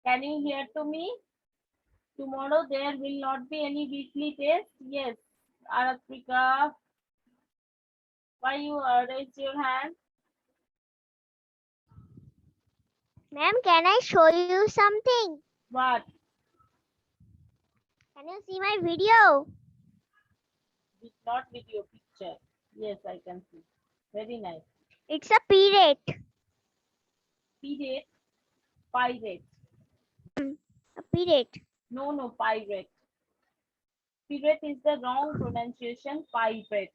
Can you hear to me? Tomorrow there will not be any weekly test. Yes, Aratrika, why you raise your hand? Ma'am, can I show you something? What? Can you see my video? Not with your picture. Yes, I can see. Very nice. It's a pirate. Pirate, pirate. A pirate. No, no, pirate. Pirate is the wrong pronunciation. Pirate.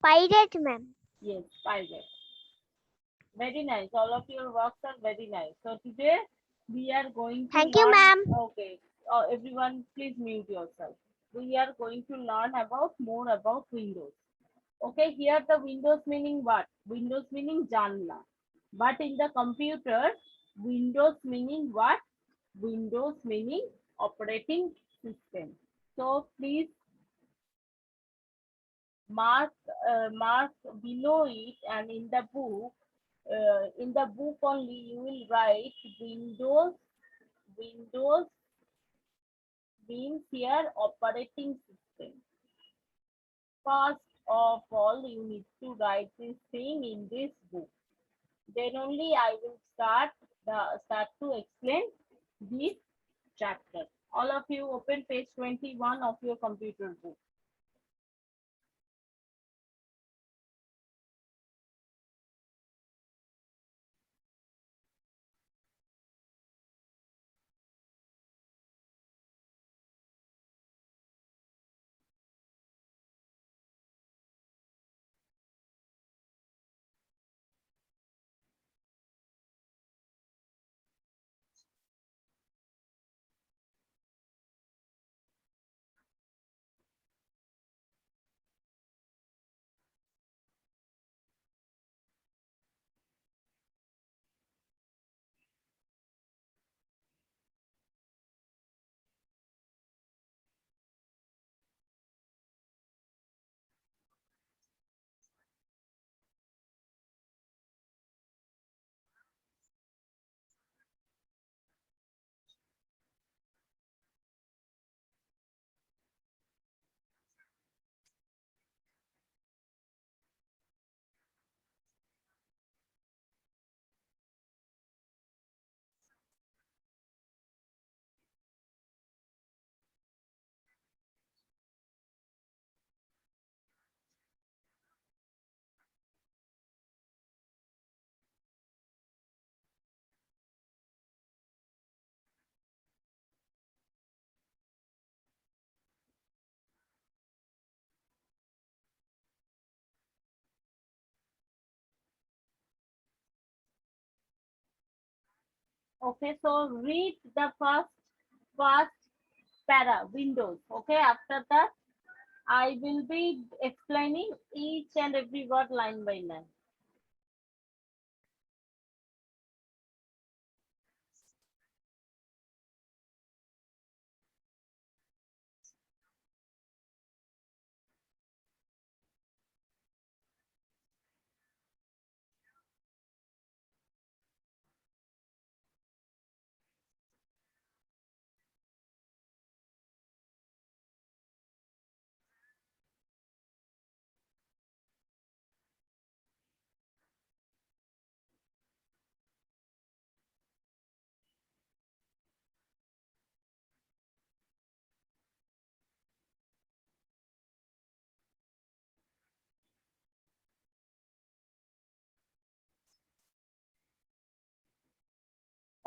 Pirate, ma'am. Yes, pirate. Very nice. All of your works are very nice. So today we are going to Thank you, learn. ma'am. Okay, everyone, please mute yourself. We are going to learn about more about Windows. Okay, here the Windows meaning what? Windows meaning janla. But in the computer, Windows meaning what? Windows meaning operating system. So please mark mark below it, and in the book only you will write Windows. Windows means here operating system. First of all, you need to write this thing in this book. Then only I will start to explain this chapter. All of you open page 21 of your computer book. Okay, so read the first para Windows. Okay, after that I will be explaining each and every word line by line.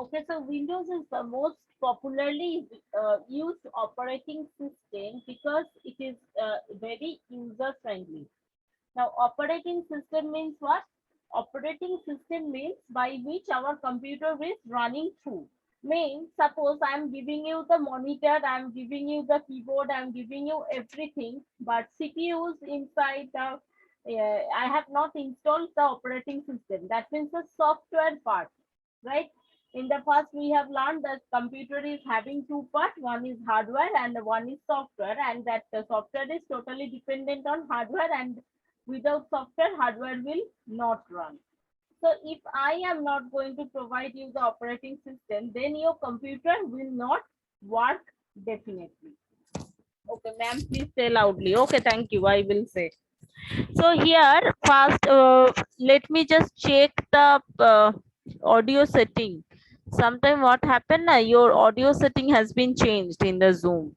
Okay, so Windows is the most popularly used operating system because it is very user friendly. Now, operating system means what? Operating system means by which our computer is running through. Means, suppose I'm giving you the monitor, I'm giving you the keyboard, I'm giving you everything, but CPUs inside the, I have not installed the operating system. That means the software part, right? In the first, we have learned that computer is having two parts. One is hardware and one is software, and that the software is totally dependent on hardware, and without software, hardware will not run. So if I am not going to provide you the operating system, then your computer will not work definitely. Okay, ma'am, please say loudly. Okay, thank you. I will say. So here, first, let me just check the audio setting. Sometime what happened? Your audio setting has been changed in the Zoom.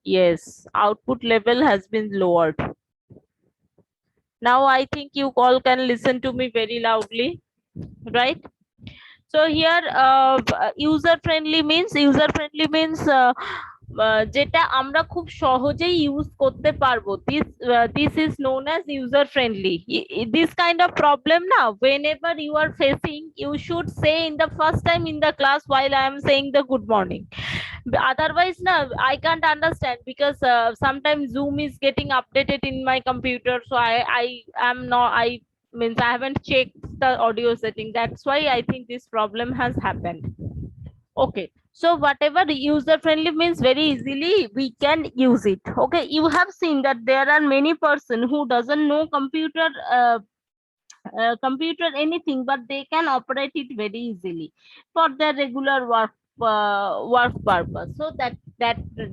Yes, output level has been lowered. Now I think you all can listen to me very loudly, right? So here user friendly means যেটা আমরা খুব সহজেই use করতে পারবো, this is known as user friendly. This kind of problem now, whenever you are facing, you should say in the first time in the class while I am saying the good morning. Otherwise no, I can't understand, because sometimes Zoom is getting updated in my computer, so I am not, I means I haven't checked the audio setting. That's why I think this problem has happened. Okay, so whatever user friendly means, very easily we can use it. Okay, you have seen that there are many person who doesn't know computer anything, but they can operate it very easily for their regular work purpose. So that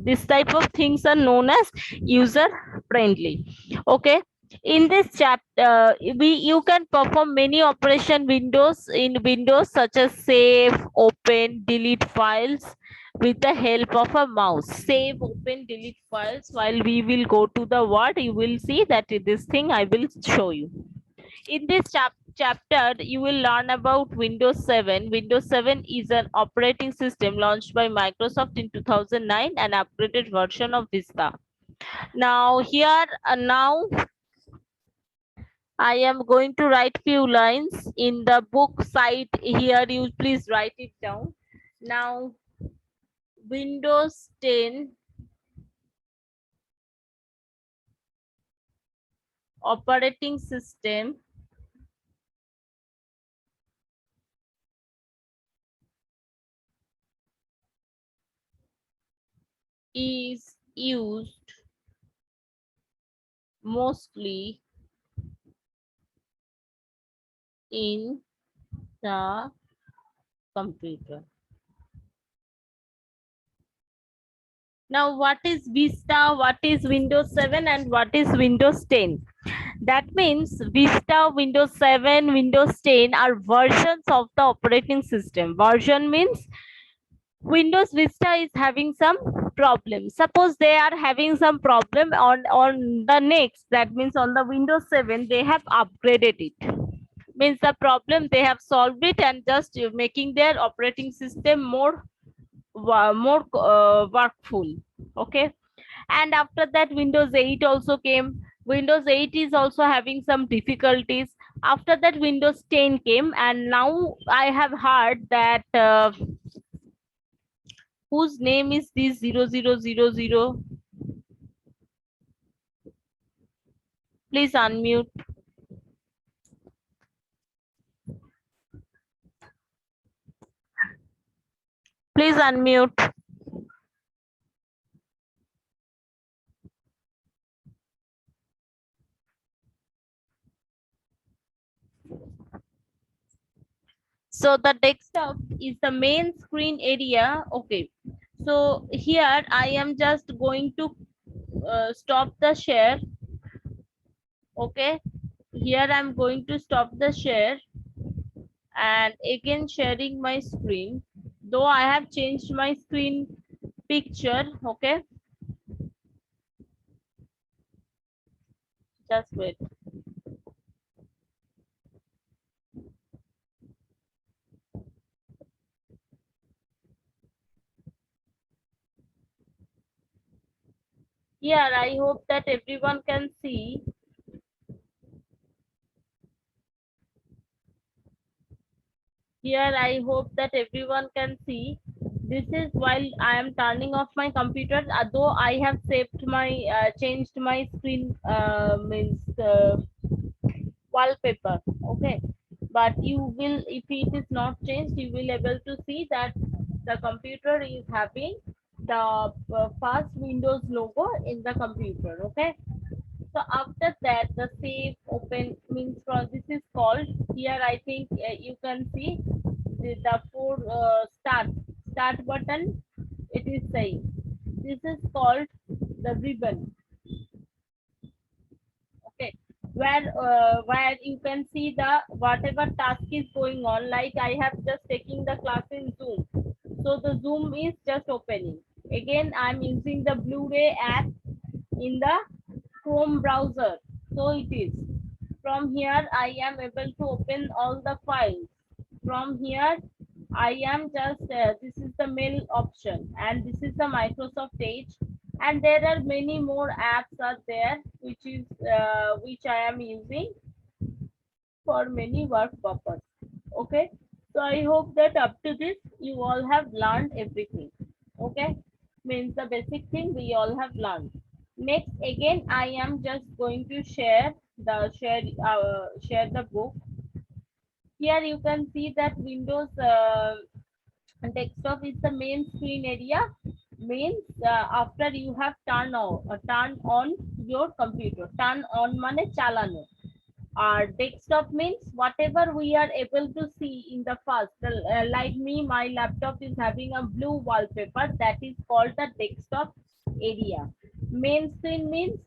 this type of things are known as user friendly. Okay, in this chapter you can perform many operation windows in Windows, such as save, open, delete files with the help of a mouse. Save, open, delete files. While we will go to the word, you will see that this thing I will show you. In this chapter, you will learn about Windows 7. Windows 7 is an operating system launched by Microsoft in 2009, an upgraded version of Vista. Now here, now I am going to write few lines in the book site. Here you please write it down. Now Windows 10 operating system is used mostly in the computer. Now, what is Vista, what is Windows 7, and what is Windows 10? That means Vista, Windows 7, Windows 10 are versions of the operating system. Version means Windows Vista is having some problem. Suppose they are having some problem on the next, that means on the Windows 7, they have upgraded it. Means the problem they have solved it and just making their operating system more workful. Okay, and after that Windows 8 also came. Windows 8 is also having some difficulties. After that Windows 10 came, and now I have heard that whose name is this 0000? Please unmute. Please unmute. So the desktop is the main screen area. Okay, so here I am just going to stop the share. Okay, here I'm going to stop the share and again sharing my screen, though I have changed my screen picture. Okay, just wait. Here I hope that everyone can see. Here I hope that everyone can see. This is while I am turning off my computer, though I have saved my changed my screen means wallpaper. Okay, but you will, if it is not changed, you will able to see that the computer is having the first Windows logo in the computer. Okay, So after that, the save open means from this is called here. I think you can see the four start button. It is saying this is called the ribbon. Okay, where you can see the whatever task is going on. Like I have just taking the class in Zoom, so the Zoom is just opening. Again, I'm using the Blu-ray app in the Chrome browser. So it is. From here, I am able to open all the files. From here, I am just, this is the mail option and this is the Microsoft Edge. And there are many more apps are there, which I am using for many work purpose. Okay. So I hope that up to this, you all have learned everything. Okay. Means the basic thing we all have learned. Next, again, I am just going to share the book. Here you can see that Windows desktop is the main screen area. Means after you have turn on your computer. Turn on mane chalano. Our desktop means whatever we are able to see in the first. Like me, my laptop is having a blue wallpaper that is called the desktop area. Main screen means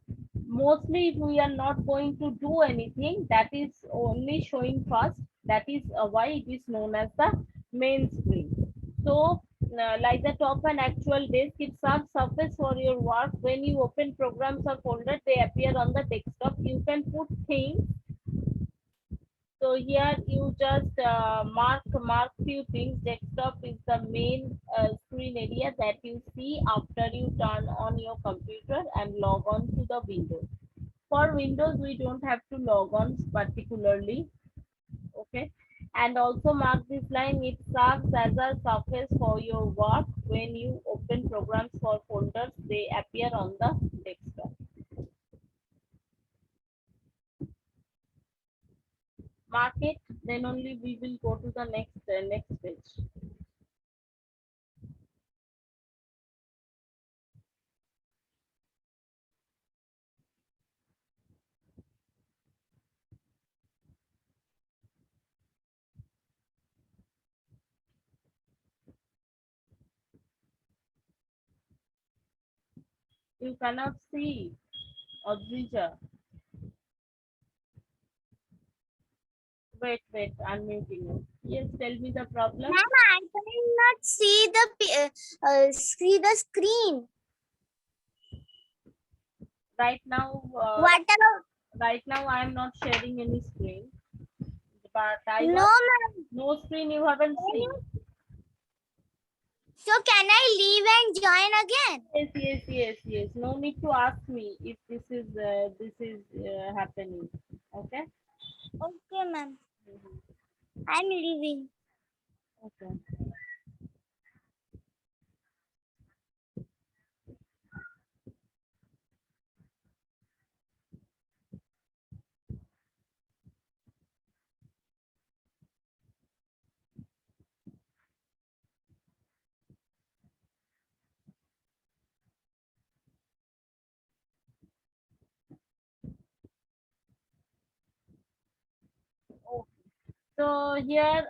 mostly if we are not going to do anything, that is only showing first. That is why it is known as the main screen. So like the top and actual disk, it serves surface for your work. When you open programs or folders, they appear on the desktop. You can put things. So here you just mark few things. Desktop is the main screen area that you see after you turn on your computer and log on to the Windows. For Windows, we don't have to log on particularly. Okay. And also mark this line, it serves as a surface for your work. When you open programs for folders, they appear on the desktop. Mark it, then only we will go to the next page. You cannot see, Adrija. Wait, unmuting you. Yes, tell me the problem. Ma'am, I cannot see the screen. Right now, Whatever. right now I am not sharing any screen, but No, ma'am. no screen you haven't seen. So can I leave and join again? Yes. No need to ask me if this is happening. Okay. Okay, ma'am. I'm leaving. Okay. Okay. So here,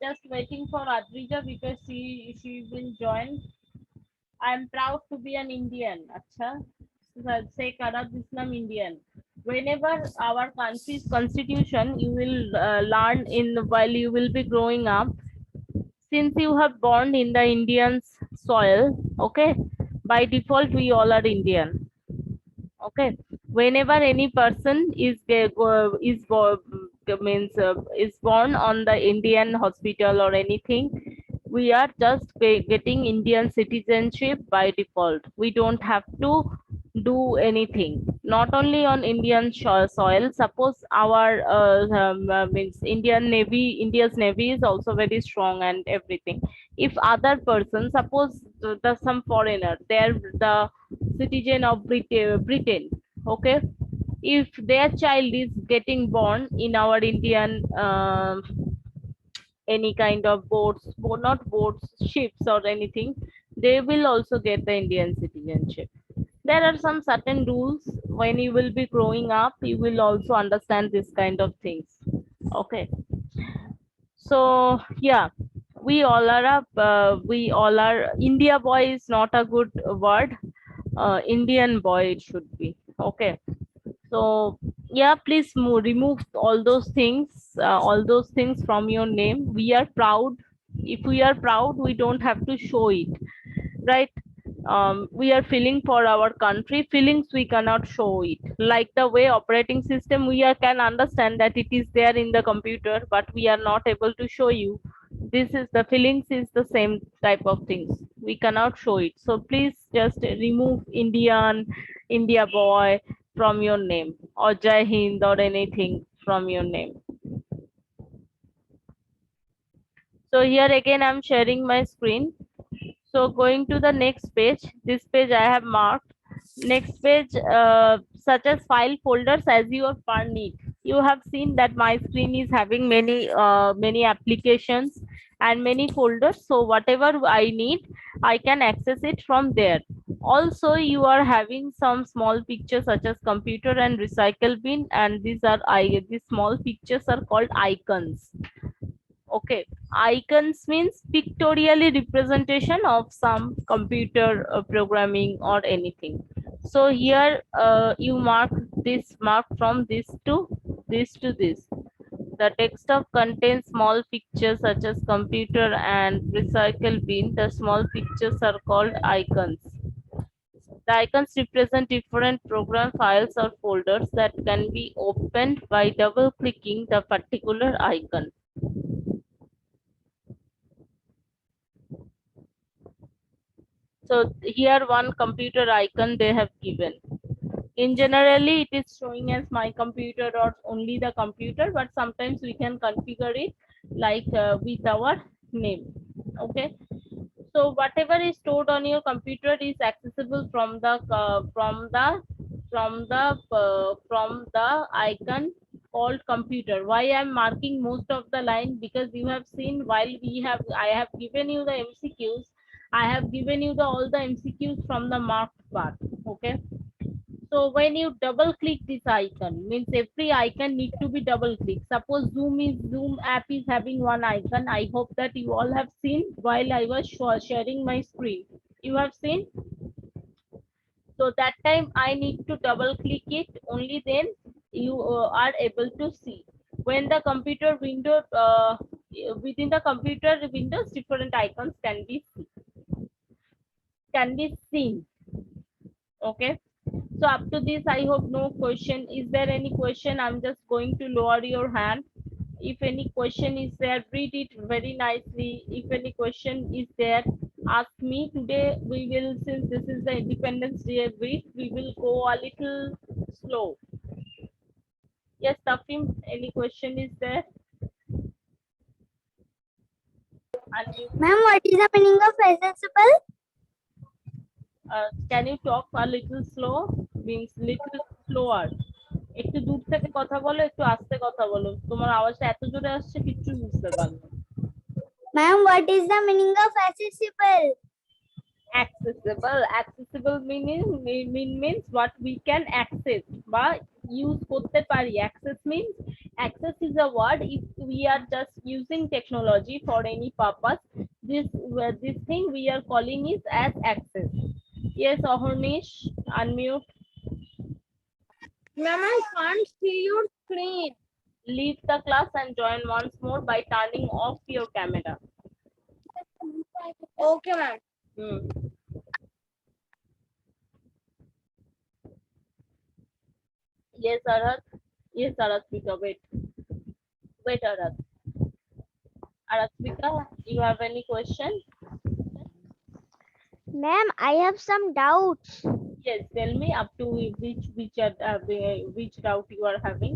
just waiting for Adrija because she will join. I am proud to be an Indian. Acha, say Karab Islam Indian. Whenever our country's constitution, you will learn in while you will be growing up. Since you have born in the Indian soil, okay, by default we all are Indian. Okay, whenever any person is born on the Indian hospital or anything, we are just getting Indian citizenship by default. We don't have to do anything. Not only on Indian soil. Suppose our means India's navy is also very strong and everything. If other person, suppose the some foreigner, they're the citizen of Britain, okay, if their child is getting born in our Indian any kind of not boats, ships or anything, they will also get the Indian citizenship. There are some certain rules when you will be growing up, you will also understand this kind of things. Okay. So yeah, we all are. India boy is not a good word. Indian boy it should be. Okay. So yeah, please remove all those things from your name. We are proud. If we are proud, we don't have to show it, right? We are feeling for our country. Feelings we cannot show it. Like the way operating system, we can understand that it is there in the computer, but we are not able to show you. This is the feelings is the same type of things. We cannot show it. So please just remove Indian, India boy from your name, or Jai Hind or anything from your name. So here again I'm sharing my screen. So going to the next page, this page I have marked. Next page, such as file folders as your per need. You have seen that my screen is having many applications and many folders. So whatever I need, I can access it from there. Also, you are having some small pictures such as computer and recycle bin, and these small pictures are called icons. Okay, icons means pictorially representation of some computer programming or anything. So here you mark from this to this to this. The desktop contains small pictures such as computer and recycle bin. The small pictures are called icons. The icons represent different program files or folders that can be opened by double clicking the particular icon. So here one computer icon they have given. In generally, it is showing as my computer or only the computer, but sometimes we can configure it like with our name. Okay. So whatever is stored on your computer is accessible from the icon called computer. Why I'm marking most of the line? Because you have seen while I have given you the MCQs. I have given you all the MCQs from the marked part. Okay. So when you double click this icon, means every icon need to be double click. Suppose Zoom app is having one icon. I hope that you all have seen while I was sharing my screen. You have seen. So that time I need to double click it. Only then you are able to see. When the computer window within the computer windows, different icons can be seen. Okay. So up to this, I hope no question. Is there any question? I'm just going to lower your hand. If any question is there, read it very nicely. If any question is there, ask me. Today we will, since this is the Independence Day week, we will go a little slow. Yes, Tafim, any question is there? Ma'am, what is the meaning of accessible? Can you talk a little slow? Means little slower. একটু দূর থেকে কথা বলো, একটু আস্তে কথা বলো, তোমার আওয়াজটা এত জোরে আসছে কিচ্ছু বুঝতে পারলাম না। Ma'am, what is the meaning of accessible? Accessible means what we can access বা use করতে পারি. Access is a word if we are just using technology for any purpose. This thing we are calling is as access. Yes, Ahornish, unmute. Ma'am, I can't see your screen. Leave the class and join once more by turning off your camera. Okay, ma'am. Yes, Arath. Yes, Arathvika. Wait, Arath. Arathvika, you have any question? Ma'am, I have some doubts. Yes, tell me up to which doubt you are having.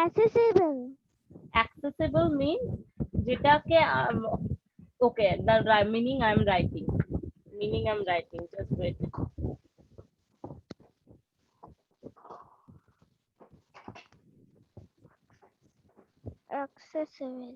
Accessible. Accessible means যেটাকে okay, the meaning I'm writing. Just wait. Accessible.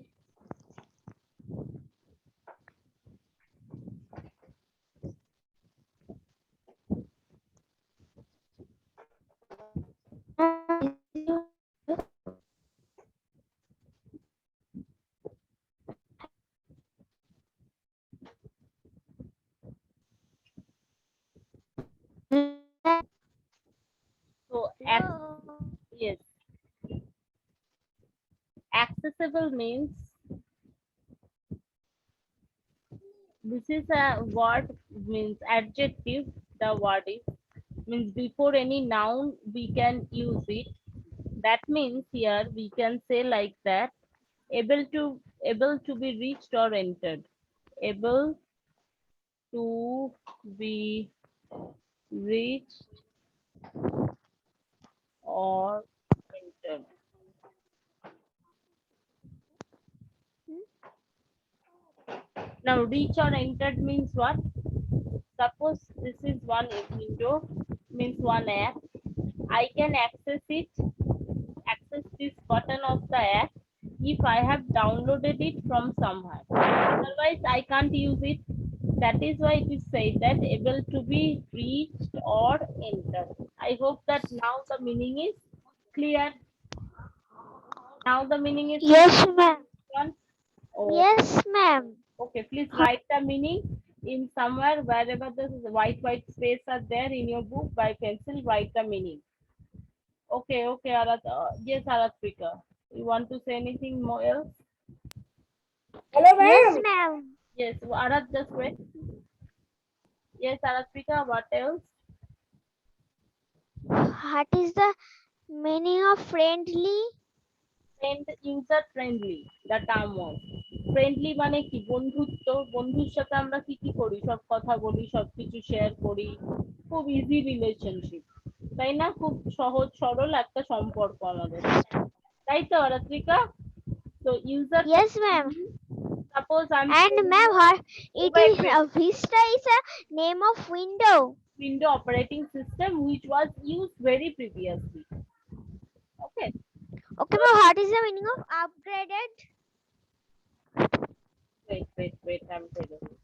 accessible means this is a word, means adjective. The word is means before any noun we can use it. That means here we can say like that, able to be reached or entered. Able to be reached or entered. Now reach or entered means what? Suppose this is one window, means one app. I can access this button of the app if I have downloaded it from somewhere. Otherwise, I can't use it. That is why it is said that able to be reached or entered. I hope that now the meaning is clear. Now the meaning is Yes, ma'am. clear. Oh, Yes, ma'am. okay, please write the meaning in somewhere wherever the white space are there in your book by pencil. Write the meaning. Okay, okay, yes, Aratrika. You want to say anything more else? Hello, Yes, ma'am. ma'am. Yes, Arat, just wait. Yes, Aratrika, what else? What is the meaning of friendly? Friend, user friendly, the term was. Friendly মানে কি? বন্ধুত্ব, বন্ধুর সাথে আমরা কি কি করি? সব কথা বলি, সবকিছু শেয়ার করি। খুব ইজি রিলেশনশিপ। তাই না? খুব সহজ সরল একটা সম্পর্ক আমাদের। তাই তো Aratrika? So user Yes, ma'am. suppose I'm And ma'am, it wait, is wait. Vista is a name of window. Windows operating system which was used very previously. Okay. Okay, ma'am. What is the meaning of upgraded? Wait, I'm telling you.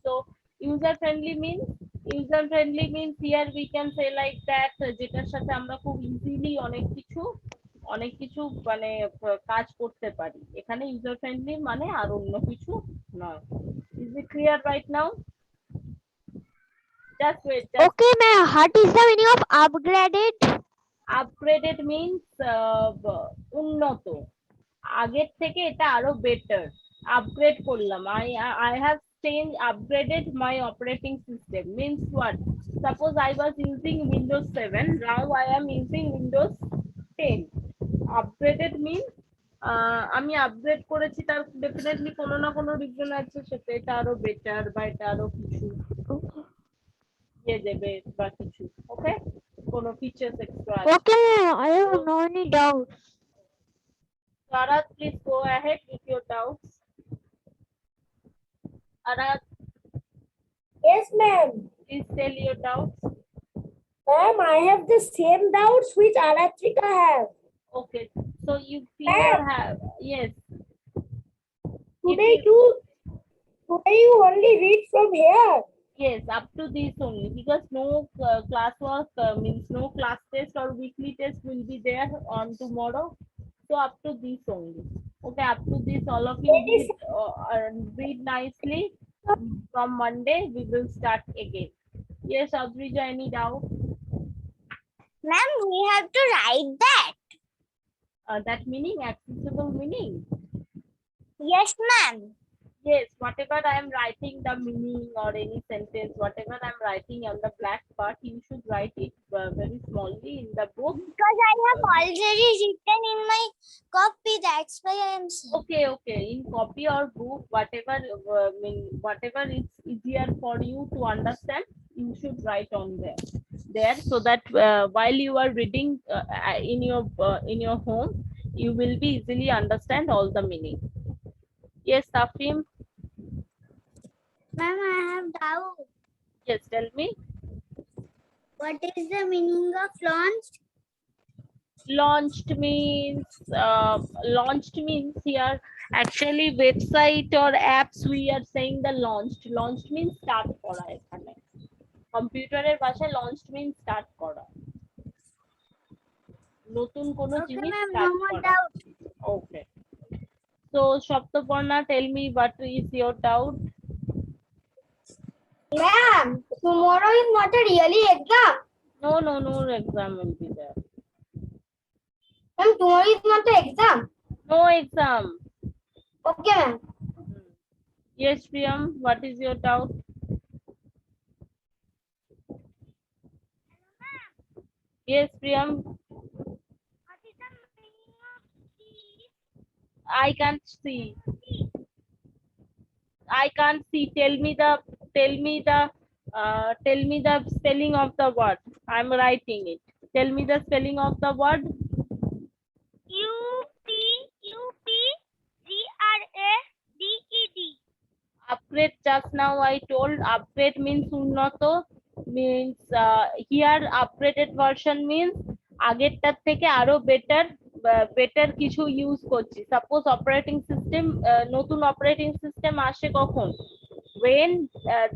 So user friendly means here we can say like that, যেটার সাথে আমরা খুব easily অনেক কিছু মানে কাজ করতে পারি। এখানে user friendly মানে আর অন্য কিছু নয়। Is it clear right now? Just wait. Okay, ma'am. What is the meaning of upgraded? Upgraded means উন্নত। আগের থেকে এটা আরো বেটার। আপগ্রেড করলাম। I have upgraded my operating system means what? Suppose I was using Windows 7, now I am using Windows 10. Upgraded means আমি upgrade করেছি, তার definitely কোনো না কোনো রিজন আছে, সেটা এটা আরো বেটার বা এটা আরো কিছু দিয়ে দেবে বা কিছু। ওকে, কোনো ফিচার্স এক্সট্রা আছে। Okay, ma'am. I have no any doubt. Arat, please go ahead with your doubts. Arat, Yes, ma'am. please tell your doubts. Ma'am, I have the same doubts which Aratrika have. Okay, so you clear have, yes. Today you only read from here. Yes, up to this only, because no classwork means no class test or weekly test will be there on tomorrow. So up to this only. Okay, up to this all of you read nicely. From Monday we will start again. Yes, Adrija, any doubt? Ma'am, we have to write that. That meaning, accessible meaning. Yes, ma'am. Yes, whatever I am writing the meaning or any sentence, whatever I'm writing on the black part, you should write it very smallly in the book. Because I have already written in my copy. That's why I am saying. Okay. In copy or book, whatever is easier for you to understand, you should write on there, so that while you are reading in your home, you will be easily understand all the meaning. Yes, Tafim. Ma'am, I have doubt. Yes, tell me. What is the meaning of launched? Launched means here actually website or apps we are saying the launched means start করা। এখানে কম্পিউটারের ভাষায় launched means start করা, নতুন কোনো জিনিস start করা। Okay, so Shaptaparna, tell me what is your doubt? Ma'am, tomorrow is not a really exam. No exam will be there. Ma'am, tomorrow is not an exam. No exam. Okay, ma'am. Yes, Priyam, what is your doubt? Yes, Priyam, I can't see. I can't see. Tell me the spelling of the word. I'm writing it. Tell me the spelling of the word. UPUPGRADED. Upgrade, just now I told upgrade means unnoto, means here upgraded version means আগেরটার থেকে আরো better কিছু use করছি। Suppose operating system, নতুন operating system আসে কখন, when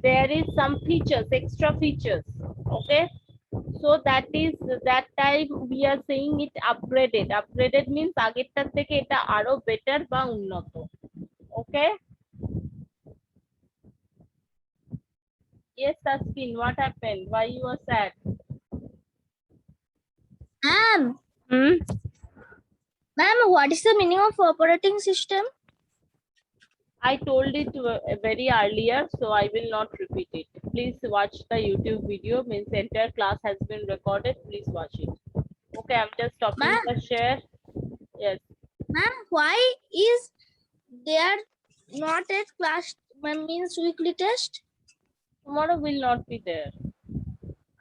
there is some features, extra features. Okay, so that time we are saying it upgraded means আগেরটার থেকে এটা আরো বেটার বা উন্নত। Okay. Yes, Taskin, what happened? Why you were sad? Ma'am, Hmm? what is the meaning of operating system? I told it very earlier, so I will not repeat it. Please watch the YouTube video. Means entire class has been recorded. Please watch it. Okay, I'm just stopping Ma'am. the share. Yes. Ma'am, why is there not a class means weekly test? Tomorrow will not be there.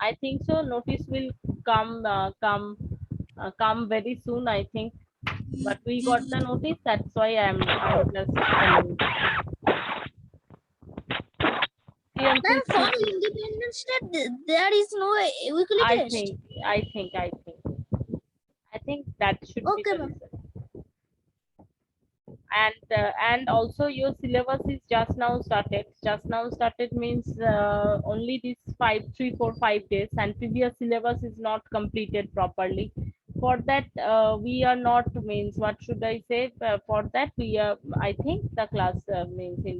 I think so. Notice will come very soon, I think. But we got the notice. That's why I'm just telling. Ma'am, for Independence Day, there is no weekly I test. think that should be Okay, the ma'am. reason. And also your syllabus is just now started. Just now started means only this 5 3 4 5 days, and previous syllabus is not completed properly. For that we are not, means what should I say, for that we are, I think the class means in